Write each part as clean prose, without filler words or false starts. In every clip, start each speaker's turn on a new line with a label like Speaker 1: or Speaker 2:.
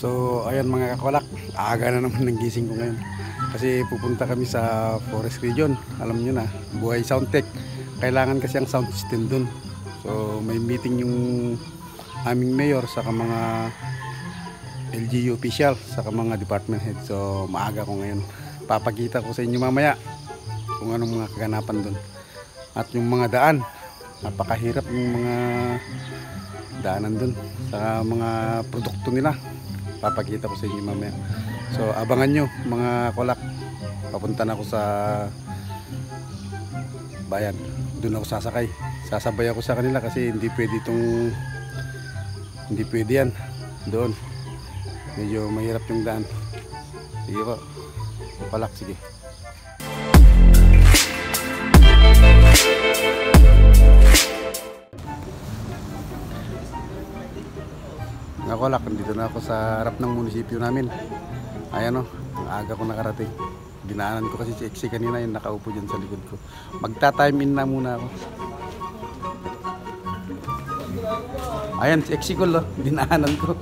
Speaker 1: So ayan mga kakolak, aga na naman ng gising ko ngayon. Kasi pupunta kami sa Forest Region. Alam nyo na, buhay Soundtech. Kailangan kasi ang sound system dun. So may meeting yung aming mayor saka mga LGU official saka mga department head. So maaga ko ngayon. Papakita ko sa inyo mamaya kung anong mga kaganapan dun. At yung mga daan, napakahirap yung mga daanan dun sa mga produkto nila. Papakita ko sa inyo mamaya. So abangan nyo mga kolak. Papunta na ako sa bayan. Doon ako sasakay. Sasabay ako sa kanila kasi hindi pwede yan doon. Medyo mahirap yung daan. Sige po kolak, sige. Kolak, dito na ako sa harap ng munisipyo namin. Ayan o, aga ko nakarating. Dinaanan ko kasi si Exi kanina, yung nakaupo dyan sa likod ko. Magta-time in na muna ako. Ayan si Exi ko lo, dinaanan ko.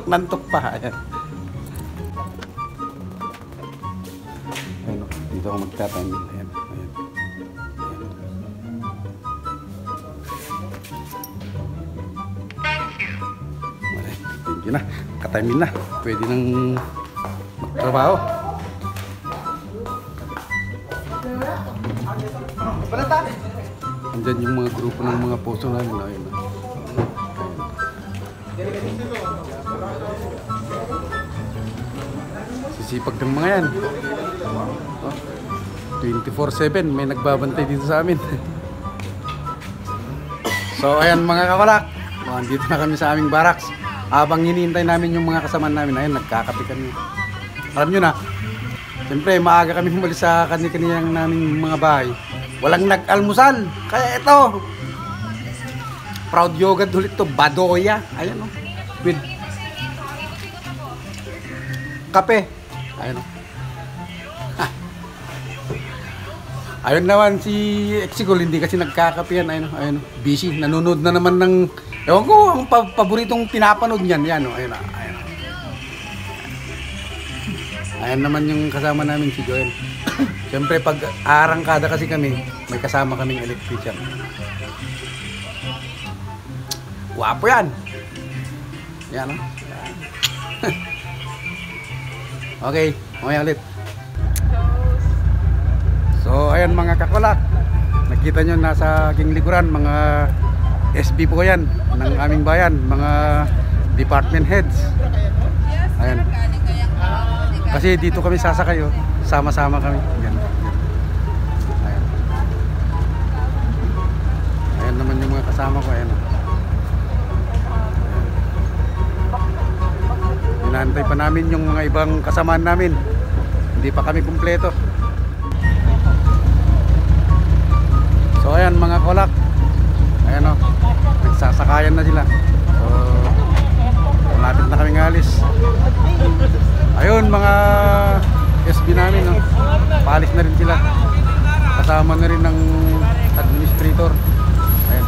Speaker 1: Nantok pa. Ayan. Ayan o, dito ako magta-time in. Ayan. Yun na, katimin na. Pwede nang magtrabaho. Andyan yung mga grupo ng mga poso namin. Ayun. Sisipag ng mga yan. 24/7 may nagbabantay dito sa amin. So ayan mga kakalak, andito na kami sa aming barracks. Habang hinihintay namin yung mga kasama namin, ayun, nagkakape kami. Alam nyo na, siyempre maaga kami humalis sa kani-kaniyang naming mga bahay. Walang nag-almusal. Kaya ito, proud yogurt ulit to, Badoya. Ayan o, with kape. Ayan o. Ayun naman si Exigol, hindi kasi nagkakape yan. Ayun o, busy. Nanonood na naman ng... Ewan ko, ang paboritong pinapanood niyan, yan o, ayun o, ayun. Ayan naman yung kasama namin si Joel. Siyempre pag arangkada kasi kami, may kasama kaming electrician. Guwapo yan. Yan o. Okay, mamaya ulit. So ayan mga kakolak, nakita nyo nasa aking likuran, mga SB po yan ng aming bayan, mga department heads. Ayan. Kasi dito kami sasakay, oh. Sama-sama kami. Ayan. Ayan. Ayan naman yung mga kasama ko. Ayan. Inaantay pa namin yung mga ibang kasamaan namin. Hindi pa kami kumpleto. So ayan mga kolak. Ayan o, nagsasakayan na sila. So malapit na kaming alis. Ayun mga SB namin o, paalis na rin sila. Kasama na rin ng administrator. Ayan.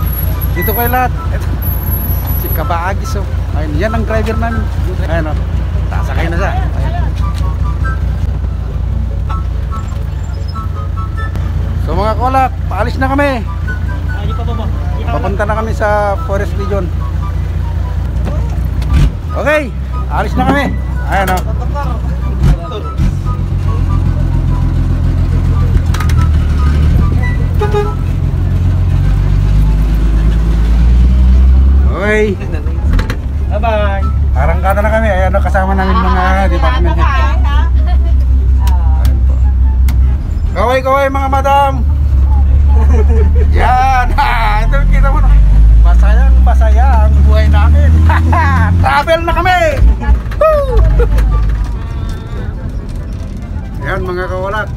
Speaker 1: Dito kayo lahat. Ito, si Kabaagis o. Ayun, yan ang driver namin. Ayan o, sasakay na siya. Ayan. So mga kolak, paalis na kami. Papunta na kami sa Forest Region. Okay, alis na kami. Ayan o. Okay. Bye-bye. Arangkada na kami. Ayan o, kasama namin mga department head. Ayan po. Kaway-kaway mga madam. Yan. Ito kita mo na. Masayang ang buhay namin. Travel na kami. Ayan mga kawalak,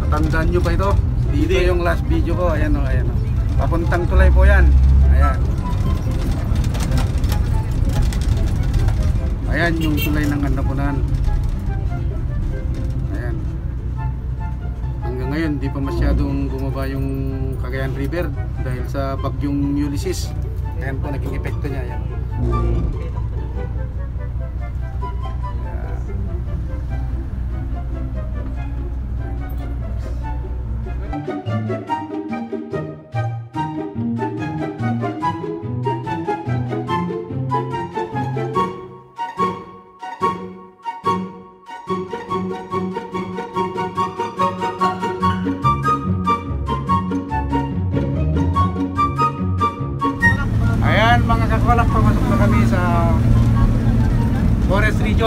Speaker 1: matandaan nyo pa ito. Dito yung last video ko. Ayan o, ayan o. Papuntang tulay po yan. Ayan. Ayan yung tulay ng Andapunan. Ayan. Hanggang ngayon di pa masyadong bumaba yung Cagayan River dahil sa bagyong Ulysses. Ayan po, naging epekto niya. Ayan.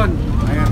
Speaker 1: Region. Ayan.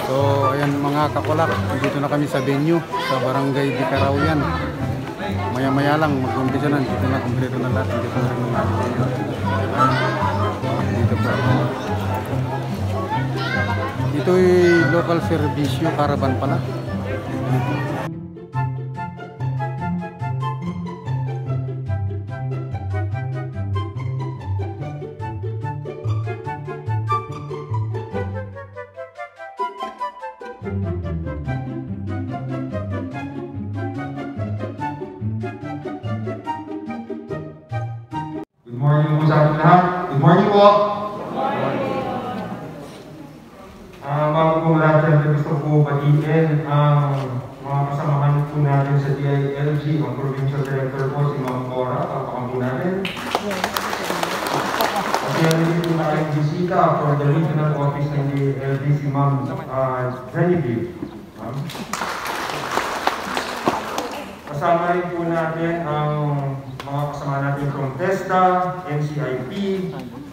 Speaker 1: So ayan mga kakulak, dito na kami sa venue sa Barangay Dicaraoyan. Maya maya lang mag-umpisa na, dito na kumpleto na lahat. Dito na rin dito po. Dito ay local servicio caravan pala.
Speaker 2: Good morning po sa ating lahat. Good morning po. Bago po lahat, siyempre gusto po batiin ang mga kasamahan po natin sa DILG, ang Provincial Director po, si Ma'am Cora, papakan po natin. Kasi hindi po tayong bisita for the regional office ng DILG, si Ma'am Genevieve. Kasama rin po natin ang mga kasama natin from TESDA, NCIP,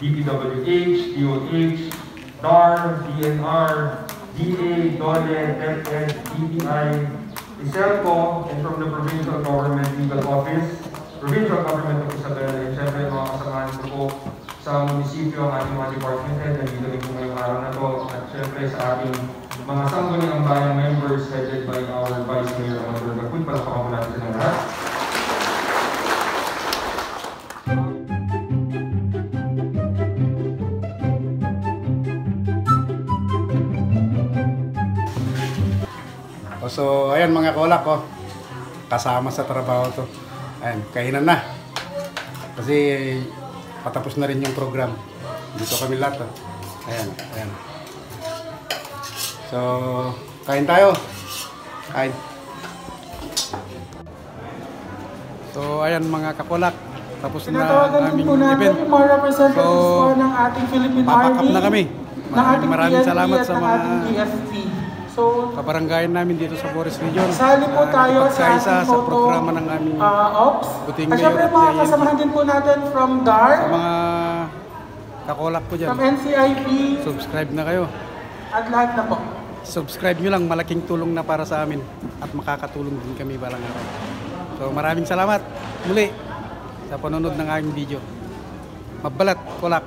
Speaker 2: DPWH, DOH, DAR, DNR, DA, DOLE, DepEd, DTI, ISELCO, and from the Provincial Government Legal Office, Provincial Government of Isabela, and syempre mga kasamahan ko po sa munisipyo ang ating mga department head, nandito rin po ngayong araw na to, at syempre sa ating mga sangguniang bayan members headed by our Vice Mayor Amador Gapud. Palakpakan po natin silang lahat.
Speaker 1: So ayan mga kaulak ko, kasama sa trabaho to. Ayan, kainan na. Kasi patapos na rin yung program. Dito kami lahat. Ayan, ayan. So, kain tayo. Kain. So ayan mga kakulak, tapos na aming event.
Speaker 3: Yung mga representatives
Speaker 1: So,
Speaker 3: po ng ating Philippine
Speaker 1: papack up
Speaker 3: Army,
Speaker 1: na kami.
Speaker 3: ng ating
Speaker 1: Maraming
Speaker 3: PNP
Speaker 1: salamat
Speaker 3: at
Speaker 1: sa
Speaker 3: ng
Speaker 1: mga
Speaker 3: ating DFP. So,
Speaker 1: kabaranggayan namin dito sa Forest Region.
Speaker 3: sali po tayo sa
Speaker 1: nakipagkaisa
Speaker 3: ating
Speaker 1: sa
Speaker 3: photo
Speaker 1: programa ng aming
Speaker 3: ops.
Speaker 1: Buting
Speaker 3: At
Speaker 1: Mayor
Speaker 3: syempre
Speaker 1: at
Speaker 3: mga
Speaker 1: DILG.
Speaker 3: kasamahan din po natin from DAR,
Speaker 1: Sa mga kakulak ko dyan,
Speaker 3: from NCIP,
Speaker 1: subscribe na kayo.
Speaker 3: at lahat na po.
Speaker 1: Subscribe nyo lang, malaking tulong na para sa amin. At makakatulong din kami balang araw. So maraming salamat muli sa panonood ng aming video. Mabalat, kulak.